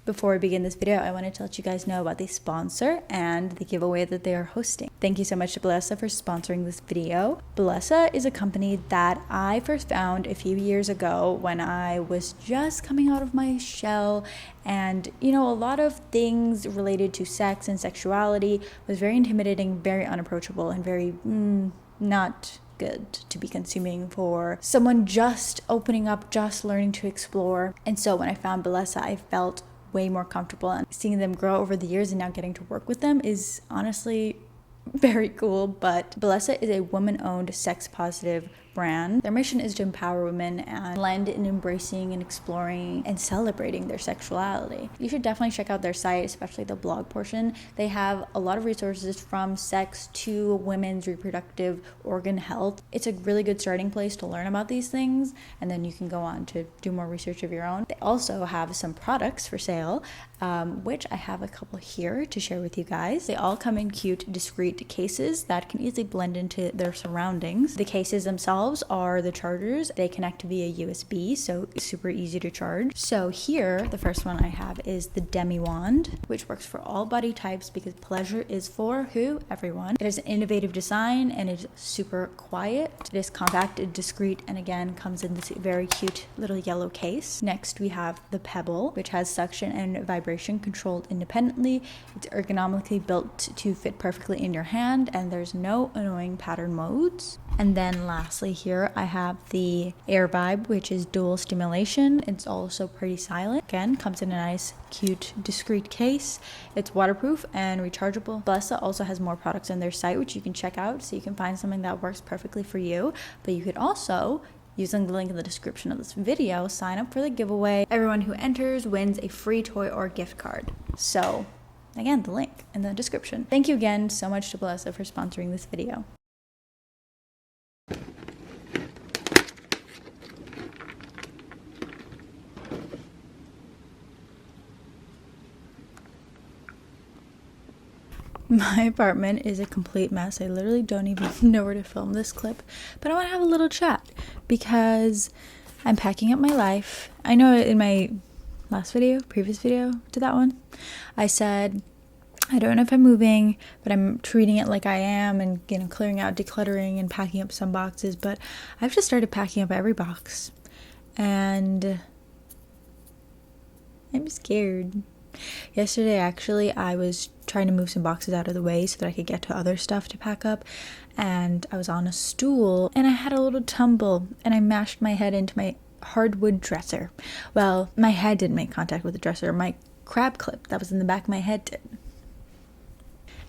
Before we begin this video, I wanted to let you guys know about the sponsor and the giveaway that they are hosting. Thank you so much to Bellesa for sponsoring this video. Bellesa is a company that I first found a few years ago when I was just coming out of my shell, and a lot of things related to sex and sexuality was very intimidating, very unapproachable, and very not good to be consuming for someone just opening up, just learning to explore. And so when I found Bellesa, I felt way more comfortable, and seeing them grow over the years and now getting to work with them is honestly very cool. But Bellesa is a woman-owned, sex-positive brand. Their mission is to empower women and blend in embracing and exploring and celebrating their sexuality. You should definitely check out their site, especially the blog portion. They have a lot of resources from sex to women's reproductive organ health. It's a really good starting place to learn about these things, and then you can go on to do more research of your own. They also have some products for sale, which I have a couple here to share with you guys. They all come in cute, discreet cases that can easily blend into their surroundings. The cases themselves are the chargers. They connect via USB, so it's super easy to charge. So here, the first one I have is the Demi Wand, which works for all body types because pleasure is for who? Everyone. It has an innovative design and it's super quiet. It is compact, discreet, and again comes in this very cute little yellow case. Next, we have the Pebble, which has suction and vibration controlled independently. It's ergonomically built to fit perfectly in your hand, and there's no annoying pattern modes. And then lastly here I have the Air Vibe, which is dual stimulation. It's also pretty silent. Again, comes in a nice, cute, discreet case. It's waterproof and rechargeable. Bellesa also has more products on their site, which you can check out, so you can find something that works perfectly for you. But you could also, using the link in the description of this video, sign up for the giveaway. Everyone who enters wins a free toy or gift card. So again, the link in the description. Thank you again so much to Bellesa for sponsoring this video. My apartment is a complete mess. I literally don't even know where to film this clip, but I want to have a little chat because I'm packing up my life. I know in my previous video to that one, I said, I don't know if I'm moving, but I'm treating it like I am and, clearing out, decluttering, and packing up some boxes, but I've just started packing up every box, and I'm scared. Yesterday, actually, I was trying to move some boxes out of the way so that I could get to other stuff to pack up, and I was on a stool, and I had a little tumble, and I mashed my head into my hardwood dresser. Well, my head didn't make contact with the dresser. My crab clip that was in the back of my head did.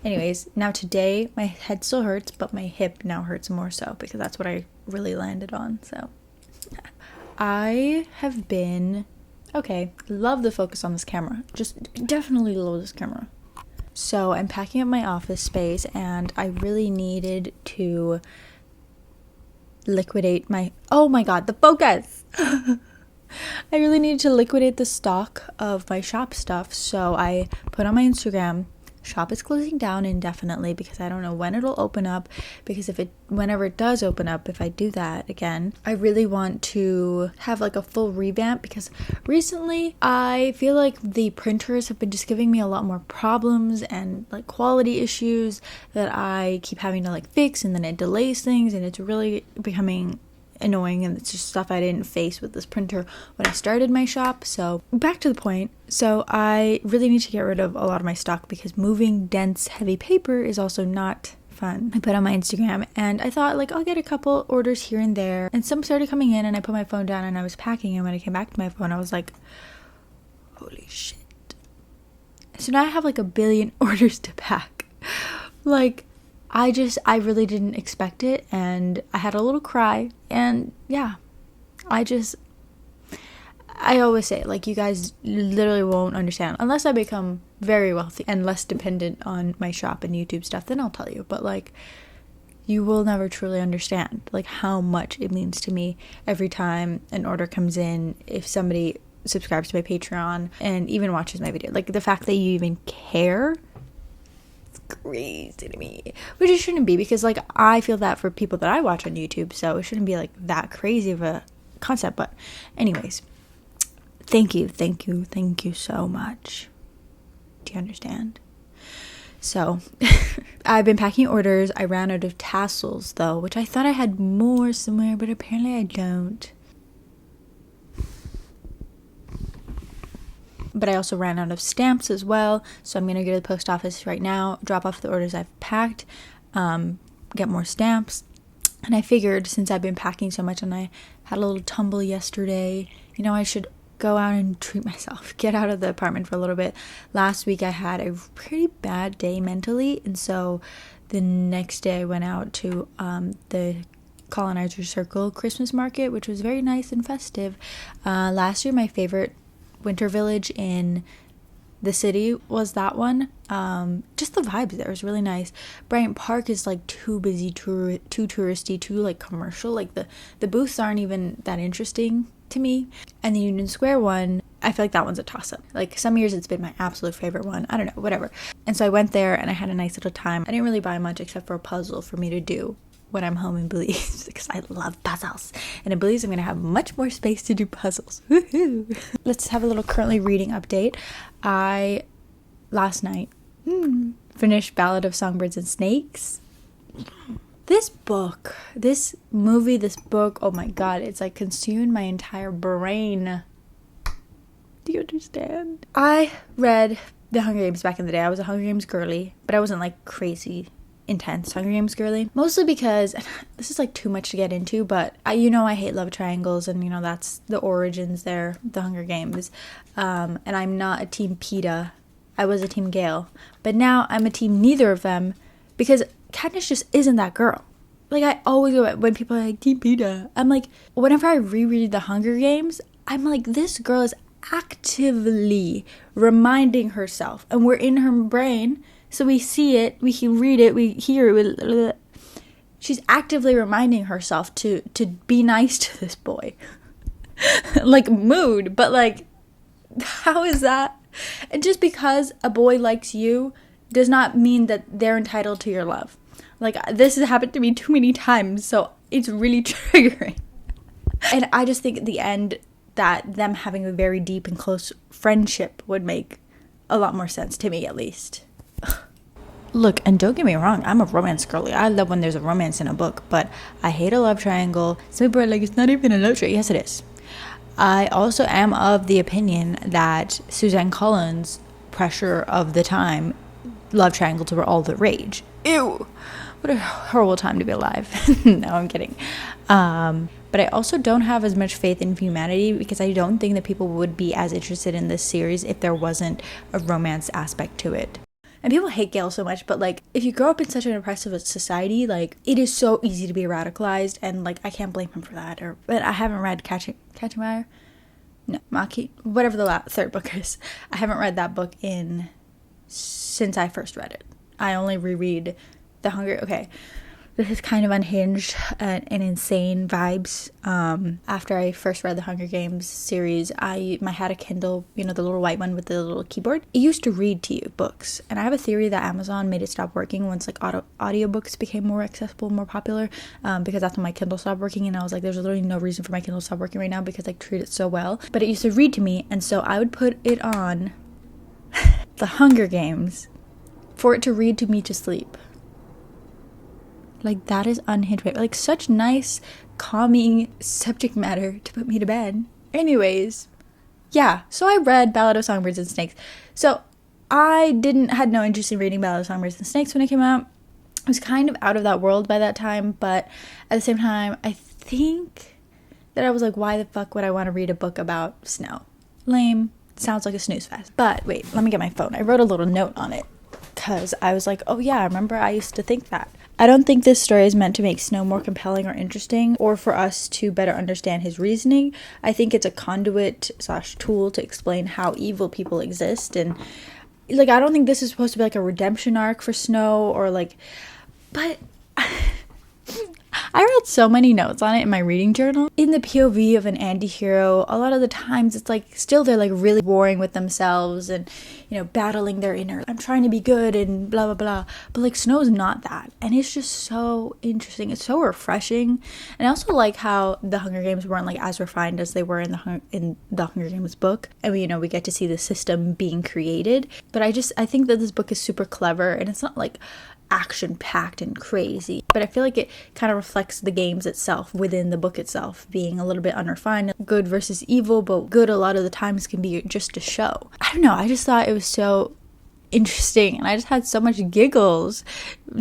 Anyways, now today, my head still hurts, but my hip now hurts more so because that's what I really landed on, so. I have been... Okay, love the focus on this camera. Just definitely love this camera. So I'm packing up my office space, and I really needed to liquidate my... Oh my god, the focus! I really needed to liquidate the stock of my shop stuff, so I put on my Instagram, shop is closing down indefinitely because I don't know when it'll open up, because whenever it does open up, if I do that again, I really want to have like a full revamp, because recently I feel like the printers have been just giving me a lot more problems and like quality issues that I keep having to like fix, and then it delays things, and it's really becoming annoying, and it's just stuff I didn't face with this printer when I started my shop. So back to the point. So I really need to get rid of a lot of my stock because moving dense, heavy paper is also not fun. I put on my Instagram, and I thought like I'll get a couple orders here and there, and some started coming in, and I put my phone down and I was packing, and when I came back to my phone I was like, holy shit. So now I have like a billion orders to pack. Like I really didn't expect it, and I had a little cry, and yeah, I always say, like, you guys literally won't understand unless I become very wealthy and less dependent on my shop and YouTube stuff, then I'll tell you, but like, you will never truly understand like how much it means to me every time an order comes in. If somebody subscribes to my Patreon and even watches my video, like the fact that you even care, crazy to me, which it shouldn't be, because like I feel that for people that I watch on YouTube, so it shouldn't be like that crazy of a concept. But anyways, thank you so much. Do you understand? So I've been packing orders. I ran out of tassels though, which I thought I had more somewhere, but apparently I don't. But I also ran out of stamps as well, so I'm gonna go to the post office right now, drop off the orders I've packed, get more stamps. And I figured, since I've been packing so much and I had a little tumble yesterday, you know, I should go out and treat myself, get out of the apartment for a little bit. Last week I had a pretty bad day mentally, and so the next day I went out to the Colonizer Circle Christmas market, which was very nice and festive. Last year my favorite winter village in the city was that one. Just the vibes there was really nice. Bryant Park is like too busy, too touristy, too like commercial. Like the booths aren't even that interesting to me. And the Union Square one, I feel like that one's a toss-up. Like some years it's been my absolute favorite one. I don't know, whatever. And so I went there and I had a nice little time. I didn't really buy much except for a puzzle for me to do when I'm home in Belize, because I love puzzles. And in Belize, I'm going to have much more space to do puzzles. Woohoo! Let's have a little currently reading update. I, last night, finished Ballad of Songbirds and Snakes. This book, this movie, this book, oh my god, it's like consumed my entire brain. Do you understand? I read The Hunger Games back in the day. I was a Hunger Games girly, but I wasn't like crazy intense Hunger Games girly, mostly because this is like too much to get into, but I hate love triangles, and that's the origins there, the Hunger Games, and I'm not a team PETA. I was a team Gale, but now I'm a team neither of them, because Katniss just isn't that girl. Like, I always go, when people are like team PETA, I'm like, whenever I reread the Hunger Games, I'm like, this girl is actively reminding herself, and we're in her brain. So we see it, we can read it, we hear it. She's actively reminding herself to be nice to this boy. Like, mood, but like, how is that? And just because a boy likes you does not mean that they're entitled to your love. Like, this has happened to me too many times, so it's really triggering. And I just think at the end that them having a very deep and close friendship would make a lot more sense to me, at least. Look, and don't get me wrong, I'm a romance girly. I love when there's a romance in a book, but I hate a love triangle. Some people are like, it's not even a love triangle. Yes, it is. I also am of the opinion that Suzanne Collins' pressure of the time, love triangles were all the rage. Ew! What a horrible time to be alive. No, I'm kidding. But I also don't have as much faith in humanity, because I don't think that people would be as interested in this series if there wasn't a romance aspect to it. And people hate Gale so much, but like, if you grow up in such an oppressive society, like, it is so easy to be radicalized, and like, I can't blame him for that. But I haven't read Catching Fire? No, Maki, whatever the third book is. I haven't read that book since I first read it. I only reread The Hunger. Okay, this is kind of unhinged and insane vibes. After I first read the Hunger Games series, I had a Kindle, the little white one with the little keyboard. It used to read to you books, and I have a theory that Amazon made it stop working once like audiobooks became more accessible, more popular, because that's when my Kindle stopped working, and I was like, there's literally no reason for my Kindle to stop working right now, because I treat it so well. But it used to read to me, and so I would put it on the Hunger Games for it to read to me to sleep. Like, that is unhinged. Like, such nice, calming subject matter to put me to bed. Anyways, yeah. So I read Ballad of Songbirds and Snakes. So I had no interest in reading Ballad of Songbirds and Snakes when it came out. I was kind of out of that world by that time. But at the same time, I think that I was like, why the fuck would I want to read a book about snow? Lame. Sounds like a snooze fest. But wait, let me get my phone. I wrote a little note on it, because I was like, oh yeah, I remember I used to think that. I don't think this story is meant to make Snow more compelling or interesting, or for us to better understand his reasoning. I think it's a conduit/tool to explain how evil people exist. And like, I don't think this is supposed to be like a redemption arc for Snow, or like, but I wrote so many notes on it in my reading journal. In the POV of an anti-hero, a lot of the times it's like still they're like really warring with themselves and, you know, battling their inner, I'm trying to be good and blah blah blah. But like Snow's not that, and it's just so interesting. It's so refreshing. And I also like how the Hunger Games weren't like as refined as they were in the Hunger Games book, and we get to see the system being created. But I think that this book is super clever, and it's not like action packed and crazy, but I feel like it kind of reflects the games itself within the book itself, being a little bit unrefined, good versus evil, but good a lot of the times can be just a show. I don't know, I just thought it was so interesting, and I just had so much giggles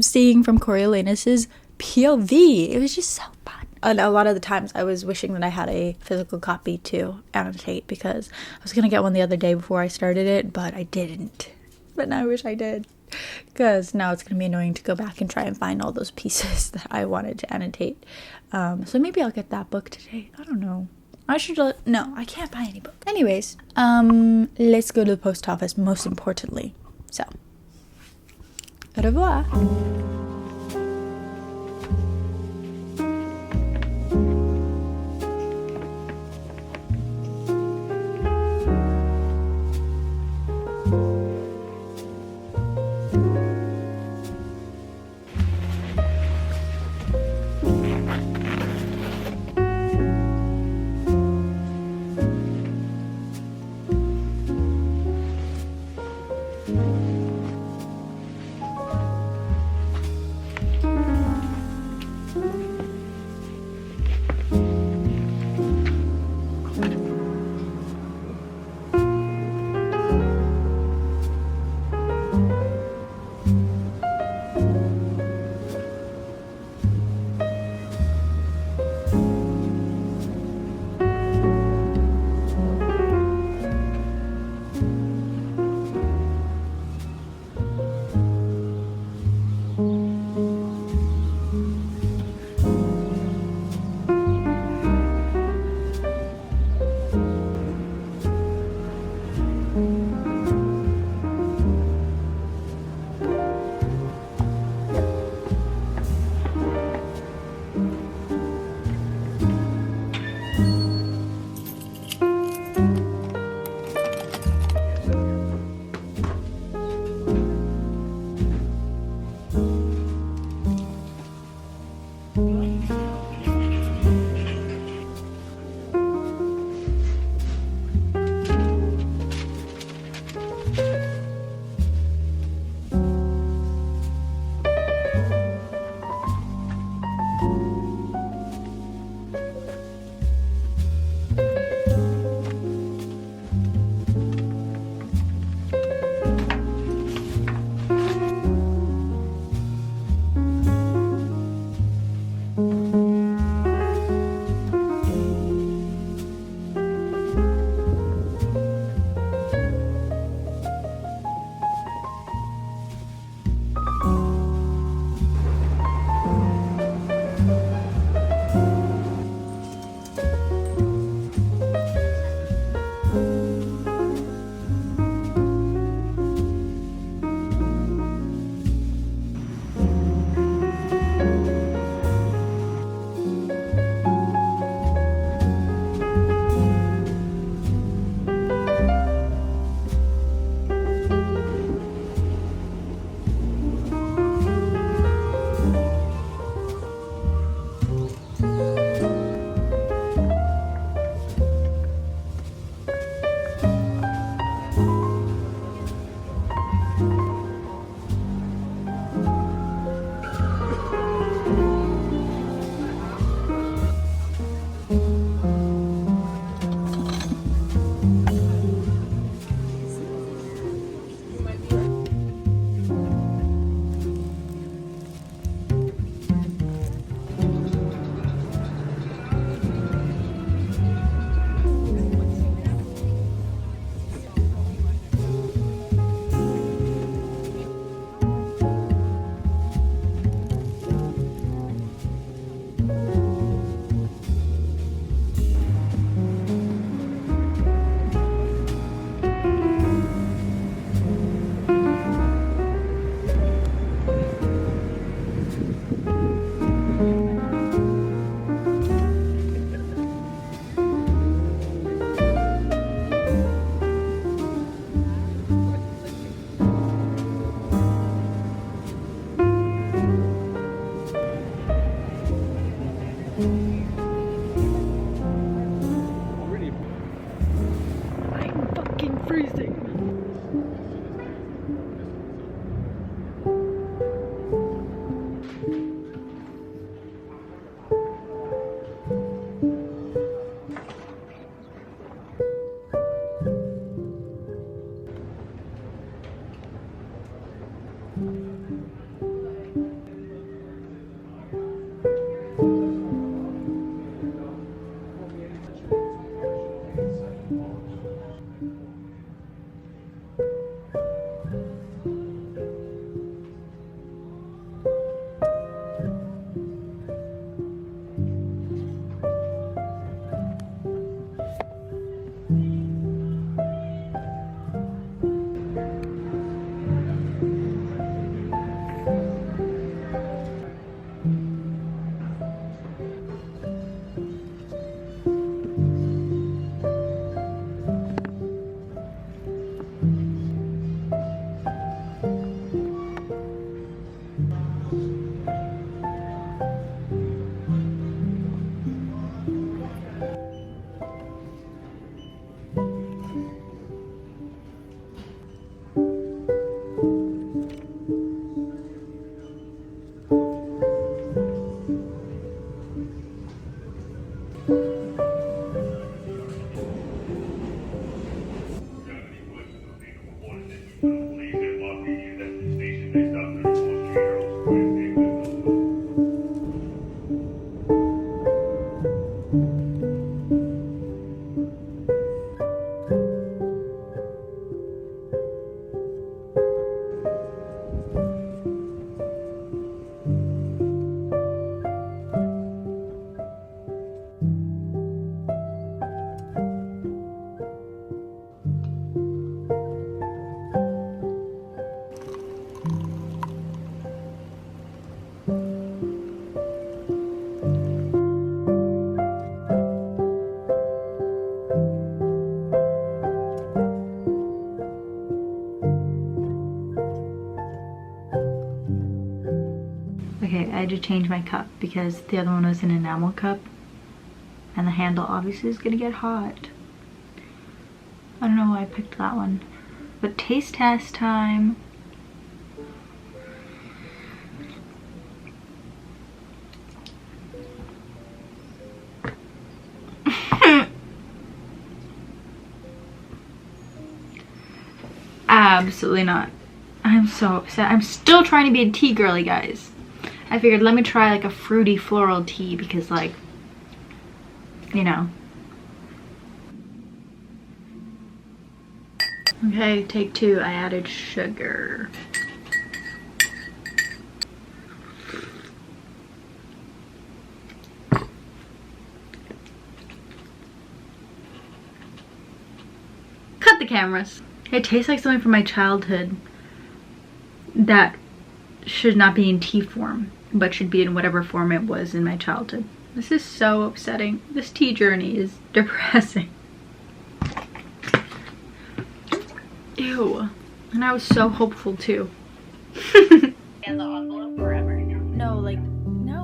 seeing from Coriolanus's POV. It was just so fun. And a lot of the times I was wishing that I had a physical copy to annotate, because I was gonna get one the other day before I started it, but I didn't. But now I wish I did, because now it's going to be annoying to go back and try and find all those pieces that I wanted to annotate. So maybe I'll get that book today. I don't know. No, I can't buy any book. Anyways, let's go to the post office, most importantly. So, au revoir. freezing. Okay, I had to change my cup because the other one was an enamel cup and the handle obviously is gonna get hot. I don't know why I picked that one. But taste test time. Absolutely not. I'm so upset. I'm still trying to be a tea girly, guys. I figured let me try like a fruity floral tea because, like, you know. Okay, take two. I added sugar. Cut the cameras. It tastes like something from my childhood that should not be in tea form, but should be in whatever form it was in my childhood. This is so upsetting. This tea journey is depressing. Ew. And I was so hopeful too. And the envelope forever. No, like, no.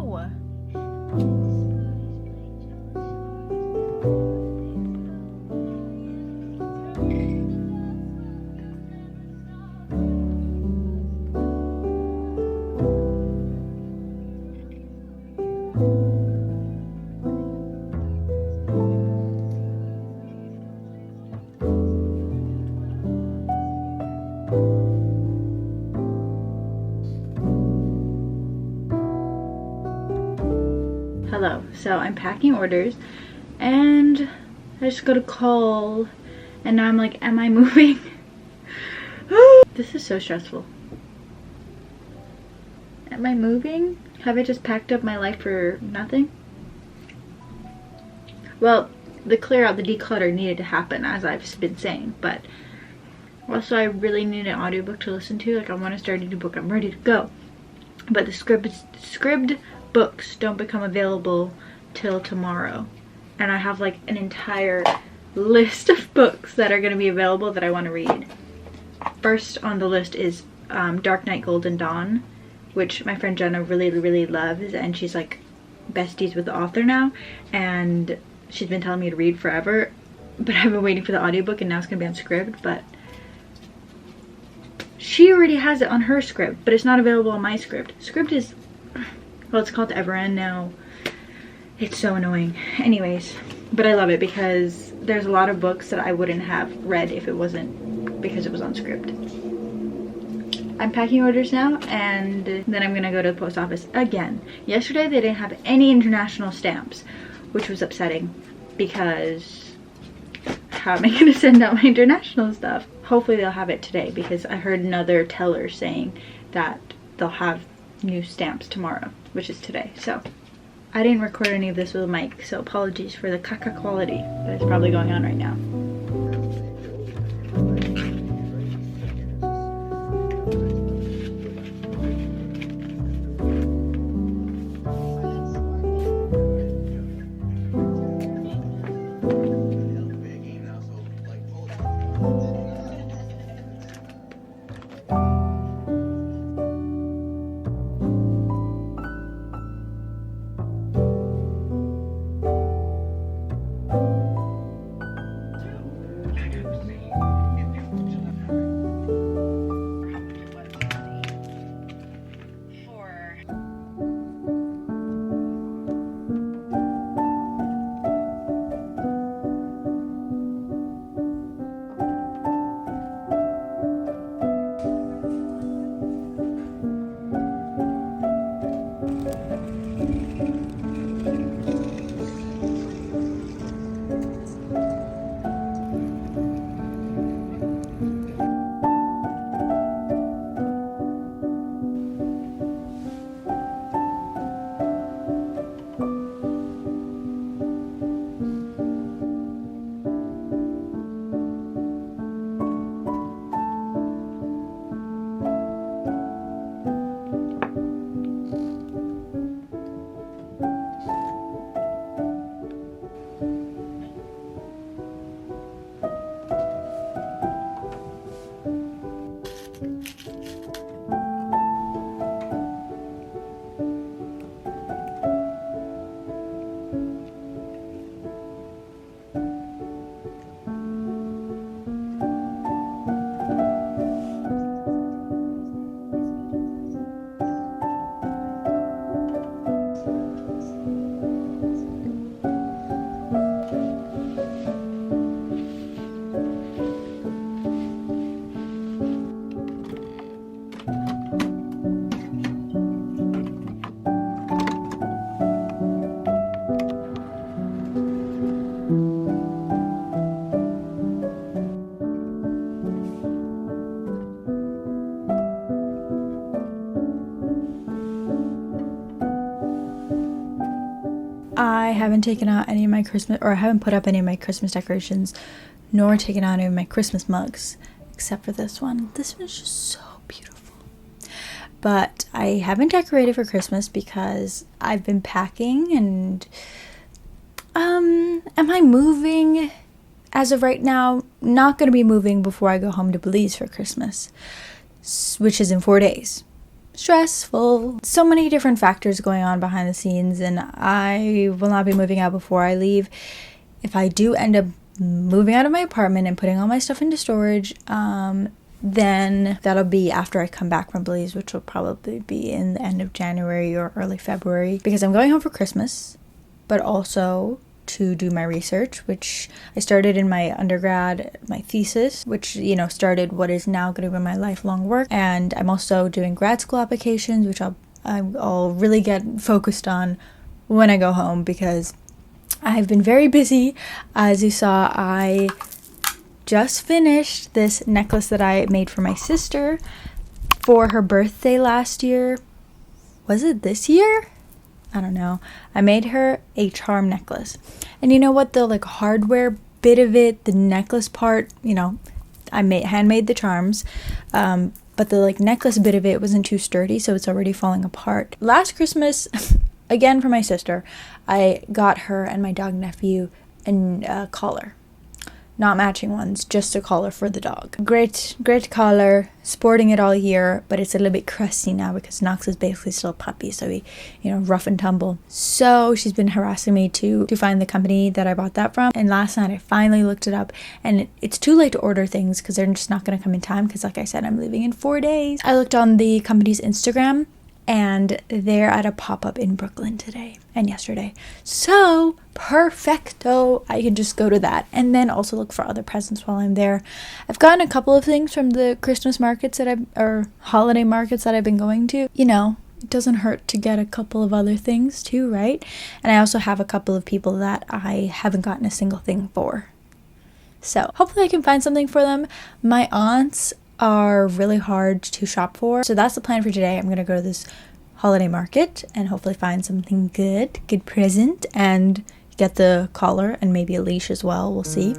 Hello, so I'm packing orders and I just got a call and now I'm like, am I moving? This is so stressful. Am I moving? Have I just packed up my life for nothing? Well, the clear out, the declutter needed to happen, as I've been saying, but also I really need an audiobook to listen to. Like, I want to start a new book. I'm ready to go. But the scribd books don't become available till tomorrow. And I have like an entire list of books that are going to be available that I want to read. First on the list is Dark Knight Golden Dawn, which my friend Jenna really loves, and she's like besties with the author now, and she's been telling me to read forever. but I've been waiting for the audiobook and now it's gonna be on script, but she already has it on her script, but it's not available on my script. Script is, well, it's called Everend now. It's so annoying. Anyways, but I love it because there's a lot of books that I wouldn't have read if it wasn't because it was on script. I'm packing orders now, and then I'm gonna go to the post office again. Yesterday they didn't have any international stamps, which was upsetting because how am I gonna send out my international stuff? Hopefully they'll have it today because I heard another teller saying that they'll have new stamps tomorrow, which is today. So I didn't record any of this with a mic, so apologies for the caca quality that is probably going on right now. I haven't taken out any of my Christmas, or I haven't put up any of my Christmas decorations, nor taken out any of my Christmas mugs, except for this one. This one's just so beautiful. But I haven't decorated for Christmas because I've been packing and, am I moving? As of right now, not going to be moving before I go home to Belize for Christmas, which is in 4 days. Stressful. So many different factors going on behind the scenes, and I will not be moving out before I leave. If I do end up moving out of my apartment and putting all my stuff into storage, then that'll be after I come back from Belize, which will probably be in the end of January or early February, because I'm going home for Christmas, but also to do my research, which I started in my undergrad, my thesis, which, you know, started what is now going to be my lifelong work. And I'm also doing grad school applications, which I'll really get focused on when I go home, because I've been very busy. As you saw, I just finished this necklace that I made for my sister for her birthday last year. Was it this year? I don't know. I made her a charm necklace. And you know what? The like hardware bit of it, the necklace part, you know, I handmade the charms. But the like necklace bit of it wasn't too sturdy, so it's already falling apart. Last Christmas, again for my sister, I got her and my dog nephew a collar. not matching ones, just a collar for the dog. Great collar, sporting it all year, but it's a little bit crusty now because Knox is basically still a puppy, so he, rough and tumble. So she's been harassing me to find the company that I bought that from, and last night I finally looked it up, and it's too late to order things because they're just not going to come in time because, like I said, I'm leaving in 4 days. I looked on the company's Instagram, and they're at a pop-up in Brooklyn today and yesterday. So perfecto, I can just go to that and then also look for other presents while I'm there. I've gotten a couple of things from the Christmas markets or holiday markets that I've been going to. It doesn't hurt to get a couple of other things too, right? And I also have a couple of people that I haven't gotten a single thing for. So hopefully I can find something for them. My aunts are really hard to shop for, so that's the plan for today. I'm gonna go to this holiday market and hopefully find something good present, and get the collar and maybe a leash as well. We'll see.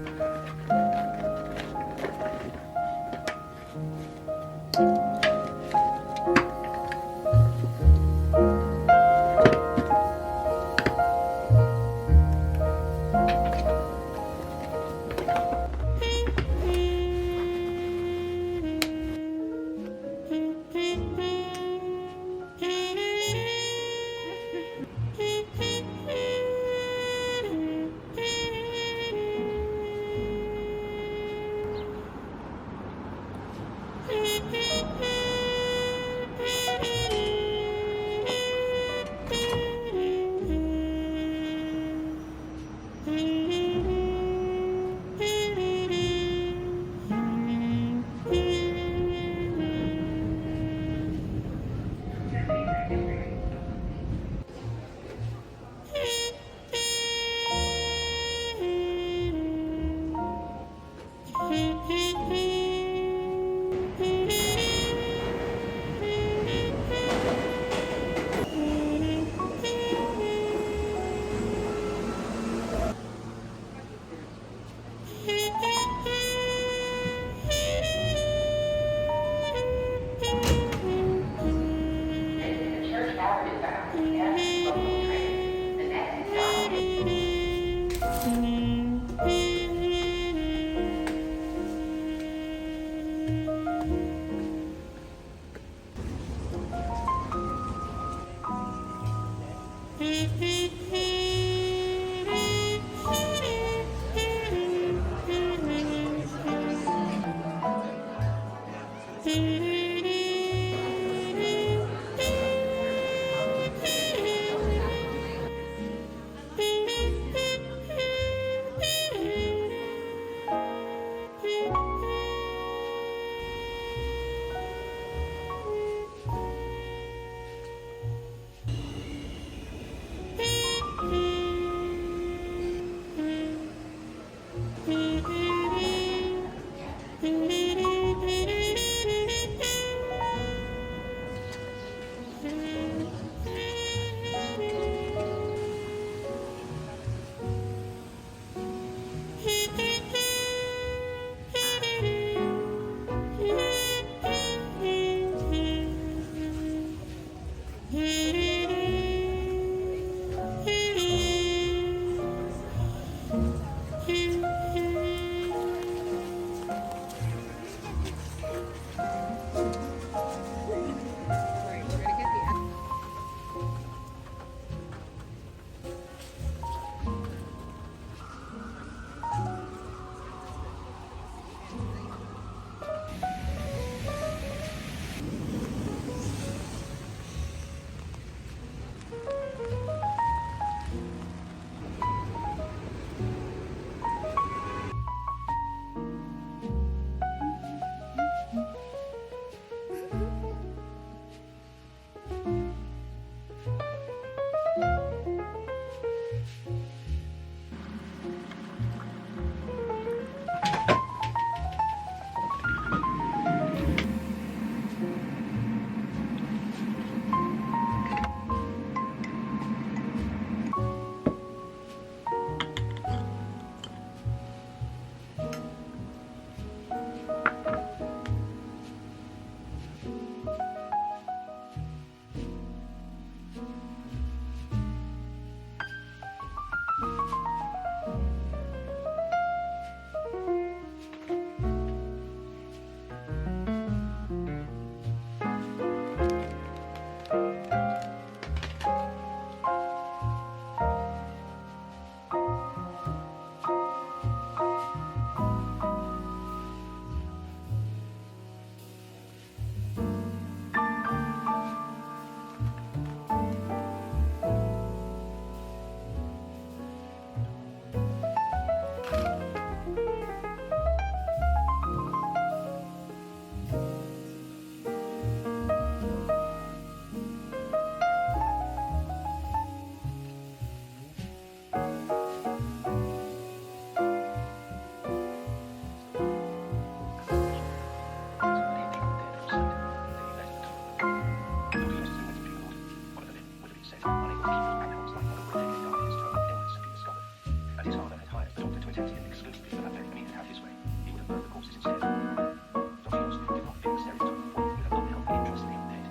the courses instead. Documents did not fit the stereotype of one with an unhealthy interest in the undead.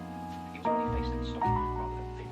He was only faced and stocking rather than thin.